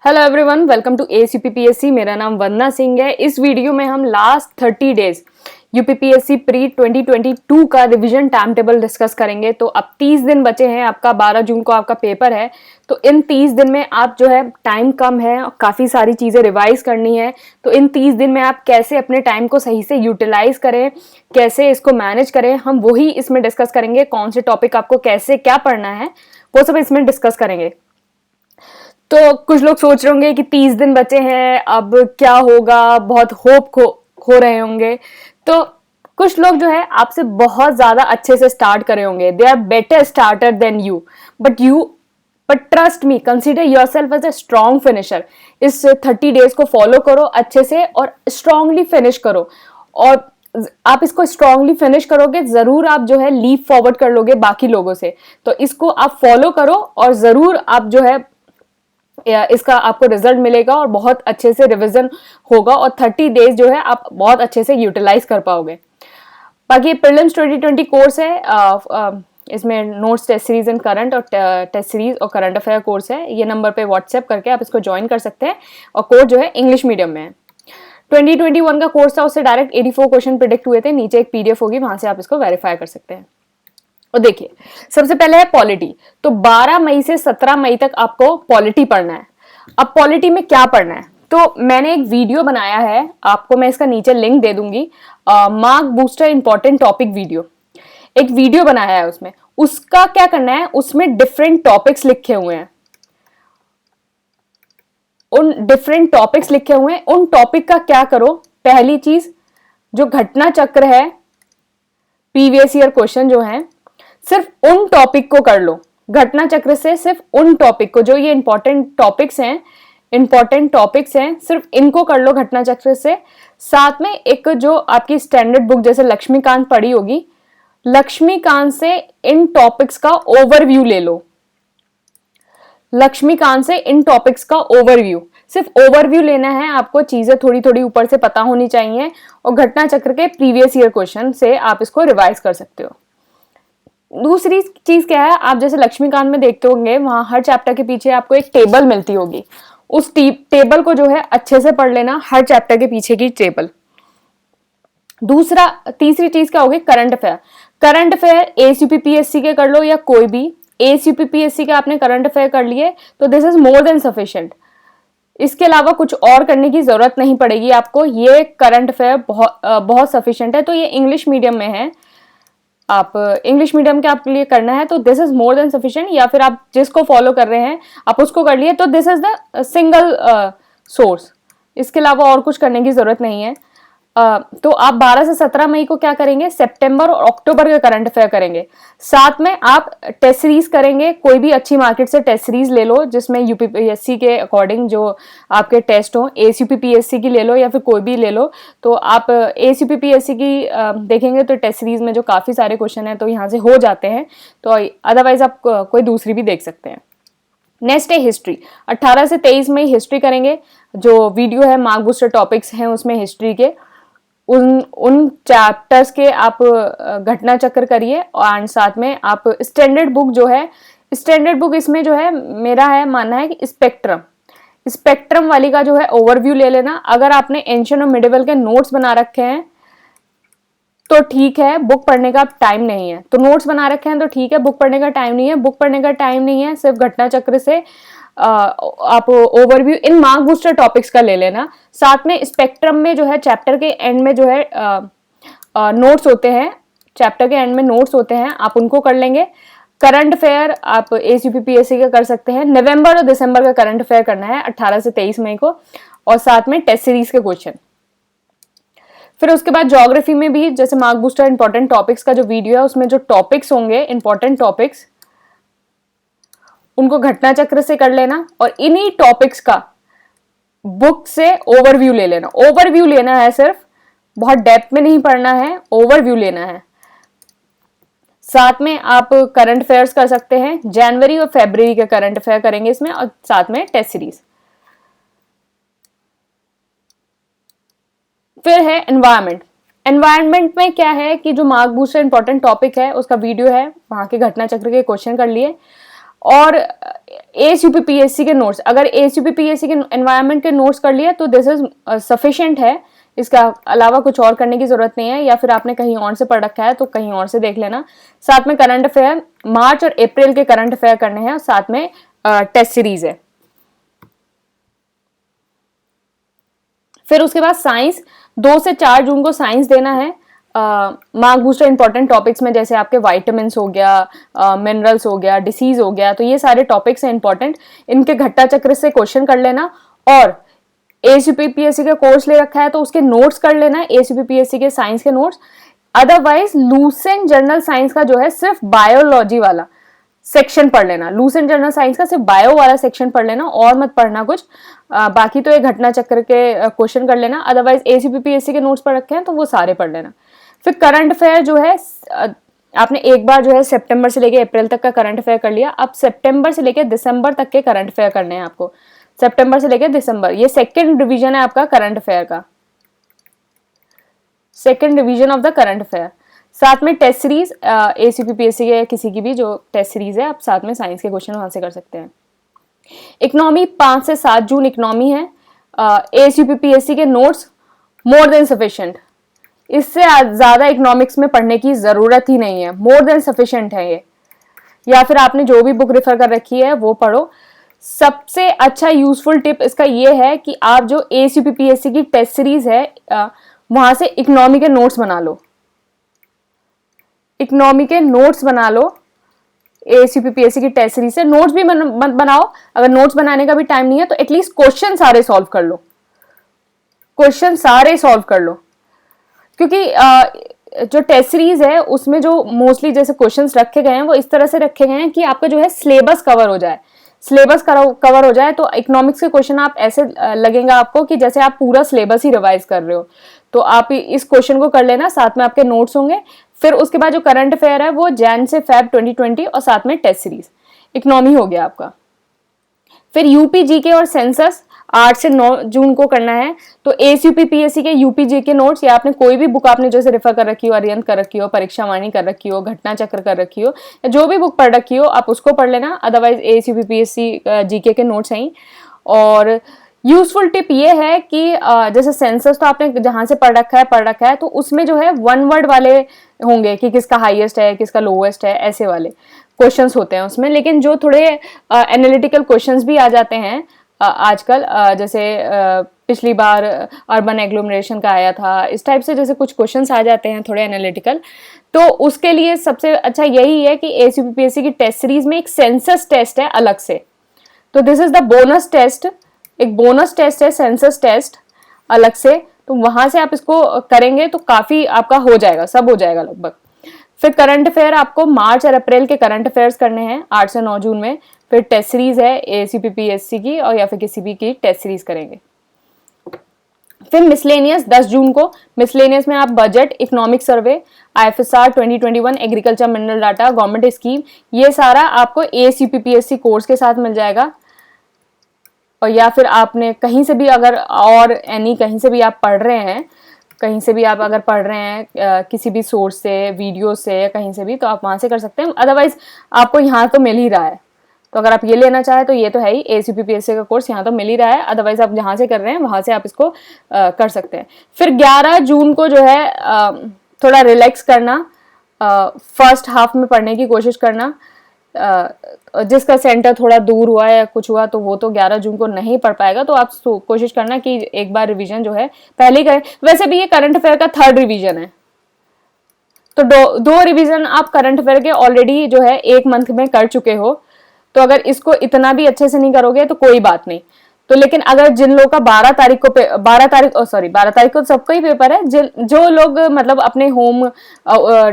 Hello everyone, welcome to ACPPSC. मेरा नाम वंदना सिंह है। इस वीडियो में हम लास्ट 30 डेज यूपीपीएससी प्री 2022 का रिवीजन टाइम टेबल डिस्कस करेंगे। तो अब 30 दिन बचे हैं, आपका 12 जून को आपका पेपर है। तो इन 30 दिन में आप जो है, टाइम कम है, काफ़ी सारी चीज़ें रिवाइज करनी है। तो इन 30 दिन में आप कैसे अपने टाइम को सही से यूटिलाइज करें, कैसे इसको मैनेज करें, हम वही इसमें डिस्कस करेंगे। कौन से टॉपिक आपको कैसे क्या पढ़ना है वो सब इसमें डिस्कस करेंगे। तो कुछ लोग सोच रहे होंगे कि 30 दिन बचे हैं, अब क्या होगा, बहुत होप खो रहे होंगे। तो कुछ लोग जो है आपसे बहुत ज्यादा अच्छे से स्टार्ट कर रहे होंगे, they are better starter than you, but trust me, consider yourself as a strong finisher. इस 30 डेज को फॉलो करो अच्छे से और स्ट्रांगली फिनिश करो। और आप इसको स्ट्रांगली फिनिश करोगे, जरूर आप जो है लीप फॉरवर्ड कर लोगे बाकी लोगों से। तो इसको आप फॉलो करो और जरूर आप जो है इसका आपको रिजल्ट मिलेगा और बहुत अच्छे से रिवीजन होगा और 30 डेज जो है आप बहुत अच्छे से यूटिलाइज कर पाओगे। बाकी प्रीलिम्स 2020 कोर्स है, इसमें notes, test series and current और टेस्ट सीरीज और करंट अफेयर कोर्स है। ये नंबर पे व्हाट्सएप करके आप इसको ज्वाइन कर सकते हैं और कोर्स जो है इंग्लिश मीडियम में है। 2021 का कोर्स था, उससे डायरेक्ट 84 क्वेश्चन प्रिडिक्ट हुए थे। नीचे एक पीडीएफ होगी, वहां से आप इसको वेरीफाई कर सकते हैं। और देखिए, सबसे पहले है पॉलिटी। तो 12 मई से 17 मई तक आपको पॉलिटी पढ़ना है। अब पॉलिटी में क्या पढ़ना है, तो मैंने एक वीडियो बनाया है, आपको मैं इसका नीचे लिंक दे दूंगी। Mark booster important topic video, एक वीडियो बनाया है उसमें। उसका क्या करना है, उसमें डिफरेंट टॉपिक्स लिखे हुए हैं। उन डिफरेंट टॉपिक्स लिखे हुए हैं, उन टॉपिक का क्या करो, पहली चीज जो घटना चक्र है, प्रीवियस ईयर क्वेश्चन जो है, सिर्फ उन टॉपिक को कर लो। घटना चक्र से सिर्फ उन टॉपिक को, जो ये इंपॉर्टेंट टॉपिक्स हैं, सिर्फ इनको कर लो घटना चक्र से। साथ में एक जो आपकी स्टैंडर्ड बुक जैसे लक्ष्मीकांत पढ़ी होगी, लक्ष्मीकांत से इन टॉपिक्स का ओवरव्यू ले लो। लक्ष्मीकांत से इन टॉपिक्स का ओवरव्यू, सिर्फ ओवरव्यू लेना है आपको, चीजें थोड़ी थोड़ी ऊपर से पता होनी चाहिए। और घटना चक्र के प्रीवियस ईयर क्वेश्चन से आप इसको रिवाइज कर सकते हो। दूसरी चीज क्या है, आप जैसे लक्ष्मीकांत में देखते होंगे, वहां हर चैप्टर के पीछे आपको एक टेबल मिलती होगी। उस टेबल को जो है अच्छे से पढ़ लेना, हर चैप्टर के पीछे की टेबल। तीसरी चीज क्या होगी, करंट अफेयर। करंट अफेयर एसीपीपीएससी के कर लो या कोई भी, एसीपीपीएससी के आपने करंट अफेयर कर लिए तो this is more than sufficient. इसके अलावा कुछ और करने की जरूरत नहीं पड़ेगी आपको, ये करंट अफेयर बहुत सफिशिएंट है। तो ये इंग्लिश मीडियम में है, आप इंग्लिश मीडियम के आपके लिए करना है तो this is more than sufficient. या फिर आप जिसको फॉलो कर रहे हैं आप उसको कर लिए तो this is the single source. इसके अलावा और कुछ करने की जरूरत नहीं है। तो आप 12 से 17 मई को क्या करेंगे, सितंबर और अक्टूबर के करंट अफेयर करेंगे। साथ में आप टेस्ट सीरीज करेंगे, कोई भी अच्छी मार्केट से टेस्ट सीरीज ले लो जिसमें यूपीपीएससी के अकॉर्डिंग जो आपके टेस्ट हो, एसीपीपीएससी की ले लो या फिर कोई भी ले लो। तो आप एसीपीपीएससी की देखेंगे तो टेस्ट सीरीज में जो काफी सारे क्वेश्चन है तो यहाँ से हो जाते हैं। तो अदरवाइज आप कोई दूसरी भी देख सकते हैं। नेक्स्ट है हिस्ट्री। 18 से 23 मई हिस्ट्री करेंगे। जो वीडियो है मार्क बूस्टर टॉपिक्स हैं उसमें हिस्ट्री के उन चैप्टर्स के आप घटना चक्र करिए। और साथ में आप स्टैंडर्ड बुक जो है, स्टैंडर्ड बुक इसमें जो है मेरा है मानना है कि स्पेक्ट्रम वाली का जो है ओवरव्यू ले लेना। अगर आपने एंशिएंट और मिडिवल के नोट्स बना रखे हैं तो ठीक है, बुक पढ़ने का टाइम नहीं है तो नोट्स बना रखे हैं तो ठीक है, बुक पढ़ने का टाइम नहीं है। बुक पढ़ने का टाइम नहीं है, सिर्फ घटना चक्र से आप ओवरव्यू इन मार्क बूस्टर टॉपिक्स का ले लेना। साथ में स्पेक्ट्रम में जो है चैप्टर के एंड में जो है नोट्स होते हैं, चैप्टर के एंड में नोट्स होते हैं, आप उनको कर लेंगे। करंट अफेयर आप एसीपीपीएससी का कर सकते हैं। नवंबर और दिसंबर का करंट अफेयर करना है 18 से 23 मई को, और साथ में टेस्ट सीरीज के क्वेश्चन। फिर उसके बाद ज्योग्राफी में भी जैसे मार्क बूस्टर इंपॉर्टेंट टॉपिक्स का जो वीडियो है उसमें जो टॉपिक्स होंगे इंपॉर्टेंट टॉपिक्स, उनको घटना चक्र से कर लेना और इन्हीं टॉपिक्स का बुक से ओवरव्यू ले लेना। ओवरव्यू लेना है, सिर्फ बहुत डेप्थ में नहीं पढ़ना है, ओवरव्यू लेना है। साथ में आप करंट अफेयर्स कर सकते हैं, जनवरी और फरवरी के करंट अफेयर करेंगे इसमें, और साथ में टेस्ट सीरीज। फिर है एनवायरनमेंट। एनवायरनमेंट में क्या है कि जो मार्क बूस्टर इंपॉर्टेंट टॉपिक है उसका वीडियो है, वहां के घटना चक्र के क्वेश्चन कर लिए। और ASUPPSC के नोट्स, अगर ASUPPSC के एनवायरनमेंट के नोट्स कर लिए तो दिस इज सफिशिएंट है, इसका अलावा कुछ और करने की जरूरत नहीं है, या फिर आपने कहीं और से पढ़ रखा है तो कहीं और से देख लेना। साथ में करंट अफेयर, मार्च और अप्रैल के करंट अफेयर करने हैं, और साथ में टेस्ट सीरीज है। फिर उसके बाद साइंस, 2 से 4 जून को साइंस देना है। मार्क बूस्टर इंपॉर्टेंट टॉपिक्स में जैसे आपके वाइटामिन हो गया, मिनरल्स हो गया, डिसीज हो गया, तो ये सारे टॉपिक्स हैं इंपॉर्टेंट, इनके घट्टा चक्र से क्वेश्चन कर लेना। और ASUPPSC का कोर्स ले रखा है तो उसके नोट्स कर लेना है, ASUPPSC के साइंस के notes. Otherwise Lucent general science का जो है सिर्फ बायोलॉजी वाला सेक्शन पढ़ लेना, लूसेंट जनरल साइंस का सिर्फ बायो वाला सेक्शन पढ़ लेना, और मत पढ़ना कुछ। बाकी तो ये घटना चक्र के क्वेश्चन कर लेना। अदरवाइज ASUPPSC के नोट्स पढ़ रखे हैं तो वो सारे पढ़ लेना। फिर करंट अफेयर जो है, आपने एक बार जो है सितंबर से लेके अप्रैल तक का करंट अफेयर कर लिया, अब सितंबर से लेके दिसंबर तक के करंट अफेयर करने हैं आपको। सितंबर से लेके दिसंबर, ये सेकंड रिवीजन है आपका करंट अफेयर का, second revision of the current affair. साथ में टेस्ट सीरीज, ASUPPSC के किसी की भी जो टेस्ट सीरीज है, आप साथ में साइंस के क्वेश्चन वहां से कर सकते हैं। इकोनॉमी 5 से 7 जून इकोनॉमी है। ASUPPSC के नोट्स मोर देन सफिशिएंट, इससे ज्यादा इकोनॉमिक्स में पढ़ने की जरूरत ही नहीं है, मोर देन सफिशिएंट है ये। या फिर आपने जो भी बुक रेफर कर रखी है वो पढ़ो। सबसे अच्छा यूजफुल टिप इसका ये है कि आप जो ASUPPSC की टेस्ट सीरीज है वहां से इकोनॉमी के नोट्स बना लो, इकोनॉमी के नोट्स बना लो। ASUPPSC की टेस्ट सीरीज से नोट्स भी मत बनाओ, अगर नोट्स बनाने का भी टाइम नहीं है तो एटलीस्ट क्वेश्चन सारे सॉल्व कर लो, क्वेश्चन सारे सॉल्व कर लो। क्योंकि जो टेस्ट सीरीज है उसमें जो मोस्टली जैसे क्वेश्चंस रखे गए हैं वो इस तरह से रखे गए हैं कि आपका जो है सिलेबस कवर हो जाए, सिलेबस कवर हो जाए। तो इकोनॉमिक्स के क्वेश्चन आप ऐसे लगेगा आपको कि जैसे आप पूरा सिलेबस ही रिवाइज कर रहे हो, तो आप इस क्वेश्चन को कर लेना, साथ में आपके नोट्स होंगे। फिर उसके बाद जो करंट अफेयर है वो जैन से फेब 2020, और साथ में टेस्ट सीरीज, इकोनॉमी हो गया आपका। फिर UPGK और सेंसस 8 से 9 जून को करना है। तो ASUPPSC के UPGK नोट्स, या आपने कोई भी बुक आपने जैसे रेफर कर रखी हो, अरिहंत कर रखी हो, परीक्षा वाणी कर रखी हो, घटना चक्र कर रखी हो, या जो भी बुक पढ़ रखी हो आप उसको पढ़ लेना। अदरवाइज ASUPPSC GK के नोट्स हैं। और यूजफुल टिप ये है कि जैसे सेंसस तो आपने जहां से पढ़ रखा है तो उसमें जो है 1 वर्ड वाले होंगे कि किसका हाईएस्ट है, किसका लोएस्ट है, ऐसे वाले क्वेश्चंस होते हैं उसमें। लेकिन जो थोड़े एनालिटिकल क्वेश्चंस भी आ जाते हैं आजकल, जैसे पिछली बार अर्बन एग्लोमरेशन का आया था, इस टाइप से जैसे कुछ क्वेश्चंस आ जाते हैं थोड़े एनालिटिकल, तो उसके लिए सबसे अच्छा यही है कि ASUPPSC की टेस्ट सीरीज में एक सेंसस टेस्ट है अलग से। तो this is the bonus test, एक बोनस टेस्ट है सेंसस टेस्ट अलग से, तो वहां से आप इसको करेंगे तो काफी आपका हो जाएगा, सब हो जाएगा लगभग। फिर करंट अफेयर आपको मार्च और अप्रैल के करंट अफेयर्स करने हैं 8 से 9 जून में। फिर टेस्ट सीरीज है ASUPPSC की, और या फिर किसी भी की टेस्ट सीरीज करेंगे। फिर मिसलेनियस 10 जून को, मिसलेनियस में आप budget, economic survey, IFSR 2021, agriculture mineral data, government scheme, ये सारा आपको ASUPPSC कोर्स के साथ मिल जाएगा। और या फिर आपने कहीं से भी अगर और कहीं से भी आप पढ़ रहे हैं, कहीं से भी आप अगर पढ़ रहे हैं किसी भी सोर्स से, वीडियो से, कहीं से भी, तो आप वहां से कर सकते हैं। अदरवाइज आपको यहाँ तो मिल ही रहा है, तो अगर आप ये लेना चाहें तो ये तो है ही, ASUPPSC का कोर्स यहाँ तो मिल ही रहा है। अदरवाइज आप जहाँ से कर रहे हैं वहां से आप इसको कर सकते हैं। फिर 11 जून को जो है थोड़ा रिलैक्स करना, फर्स्ट हाफ में पढ़ने की कोशिश करना। जिसका सेंटर थोड़ा दूर हुआ या कुछ हुआ तो वो तो 11 जून को नहीं पढ़ पाएगा, तो आप कोशिश करना कि एक बार रिवीजन जो है पहले करें। वैसे भी ये करंट अफेयर का 3rd रिवीजन है, तो दो रिवीजन आप करंट अफेयर के ऑलरेडी जो है 1 मंथ में कर चुके हो, तो अगर इसको इतना भी अच्छे से नहीं करोगे तो कोई बात नहीं। तो लेकिन अगर जिन लोग का 12 तारीख को सबका ही पेपर है, जो लोग मतलब अपने होम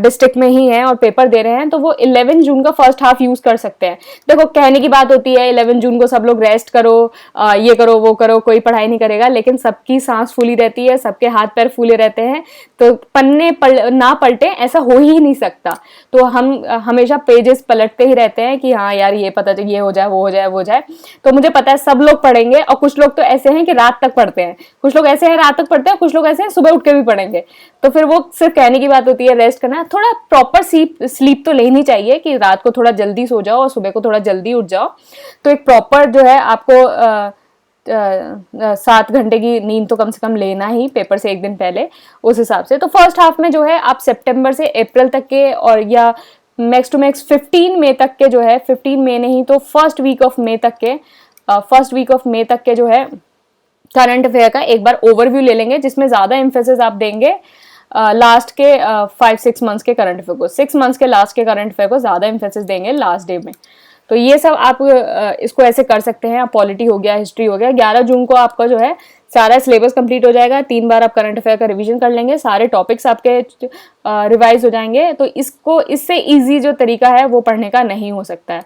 डिस्ट्रिक्ट में ही हैं और पेपर दे रहे हैं, तो वो 11 जून का फर्स्ट हाफ यूज कर सकते हैं। देखो कहने की बात होती है 11 जून को सब लोग रेस्ट करो, ये करो वो करो, कोई पढ़ाई नहीं करेगा, लेकिन सबकी सांस फूली रहती है, सबके हाथ पैर फूले रहते हैं, तो पन्ने ना पलटे ऐसा हो ही नहीं सकता। तो हम हमेशा पेजेस पलटते ही रहते हैं कि हाँ यार ये पता ये हो जाए, वो हो जाए, वो हो जाए। तो मुझे पता है सब लोग पढ़ेंगे, सुबह, और कुछ लोग तो ऐसे हैं कि रात तक पढ़ते हैं, कुछ लोग ऐसे हैं रात तक पढ़ते हैं, कुछ लोग ऐसे हैं सुबह उठ के भी पढ़ेंगे। तो फिर वो सिर्फ कहने की बात होती है, रेस्ट करना, थोड़ा प्रॉपर स्लीप तो लेनी चाहिए कि रात को थोड़ा जल्दी सो जाओ और सुबह को थोड़ा जल्दी उठ जाओ। तो एक प्रॉपर जो है आपको 7 घंटे की नींद तो कम से कम लेना ही पेपर से एक दिन पहले, उस हिसाब से। तो फर्स्ट हाफ में जो है आप सितंबर से अप्रैल तक के, और या मैक्स टू मैक्स 15 मई तक के जो है, 15 मई नहीं तो फर्स्ट वीक ऑफ मई तक के जो है करंट अफेयर का एक बार ओवरव्यू ले लेंगे, जिसमें ज्यादा एम्फेसिस आप देंगे लास्ट के 5-6 मंथ्स के करंट अफेयर को, 6 मंथ्स के लास्ट के करंट अफेयर को ज्यादा एम्फेसिस देंगे लास्ट डे में। तो ये सब आप इसको ऐसे कर सकते हैं। पॉलिटी हो गया, हिस्ट्री हो गया। 11 जून को आपका जो है सारा सिलेबस कंप्लीट हो जाएगा, 3 बार आप करंट अफेयर का रिवीजन कर लेंगे, सारे टॉपिक्स आपके रिवाइज हो जाएंगे। तो इससे इजी जो तरीका है वो पढ़ने का नहीं हो सकता है।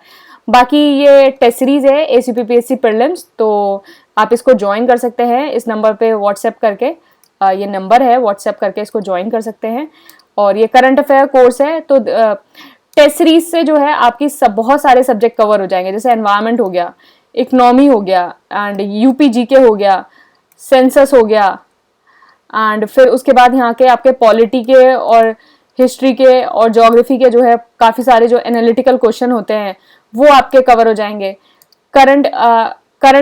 बाकी ये टेस्ट सीरीज है ACPPSC प्रीलिम्स, तो आप इसको ज्वाइन कर सकते हैं इस नंबर पे व्हाट्सएप करके, ये नंबर है, व्हाट्सएप करके इसको ज्वाइन कर सकते हैं। और ये करंट अफेयर कोर्स है, तो टेस्ट सीरीज से जो है आपकी बहुत सारे सब्जेक्ट कवर हो जाएंगे, जैसे एनवायरनमेंट हो गया, इकोनॉमी हो गया, एंड UPGK हो गया, सेंसस हो गया, एंड फिर उसके बाद यहाँ के आपके पॉलिटी के और हिस्ट्री के और ज्योग्राफी के जो है काफ़ी सारे जो एनालिटिकल क्वेश्चन होते हैं वो आपके कवर हो जाएंगे। करंट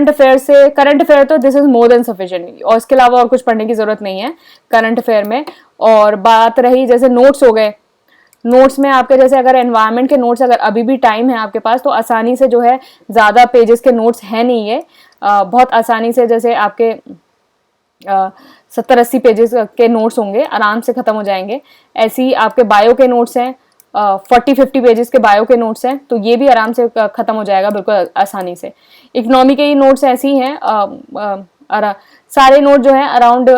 अफेयर तो this is more than sufficient, और इसके अलावा और कुछ पढ़ने की जरूरत नहीं है करंट अफेयर में। और बात रही जैसे नोट्स हो गए, नोट्स में आपके जैसे अगर एनवायरनमेंट के नोट्स अगर अभी भी टाइम है आपके पास, तो आसानी से जो है, ज़्यादा पेजेस के नोट्स है नहीं है, बहुत आसानी से जैसे आपके 70-80 पेजेस के नोट्स होंगे, आराम से ख़त्म हो जाएंगे। ऐसे ही आपके बायो के नोट्स हैं, 40-50 पेजेस के बायो के नोट्स हैं, तो ये भी आराम से ख़त्म हो जाएगा बिल्कुल आसानी से। इकोनॉमी के ही नोट्स ऐसे ही हैं, सारे नोट जो हैं अराउंड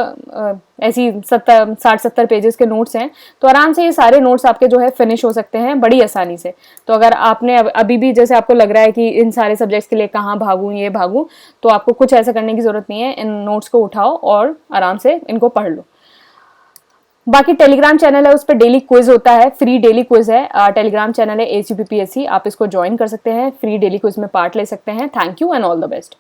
ऐसी 60-70 पेजेस के नोट्स हैं, तो आराम से ये सारे नोट्स आपके जो है फिनिश हो सकते हैं बड़ी आसानी से। तो अगर आपने अभी भी जैसे आपको लग रहा है कि इन सारे सब्जेक्ट्स के लिए कहाँ भागूं, ये भागूं, तो आपको कुछ ऐसा करने की जरूरत नहीं है, इन नोट्स को उठाओ और आराम से इनको पढ़ लो। बाकी टेलीग्राम चैनल है, उस पर डेली क्विज होता है, फ्री डेली क्विज है। टेलीग्राम चैनल है ACPPSC, आप इसको ज्वाइन कर सकते हैं, फ्री डेली क्विज में पार्ट ले सकते हैं। Thank you and all the best.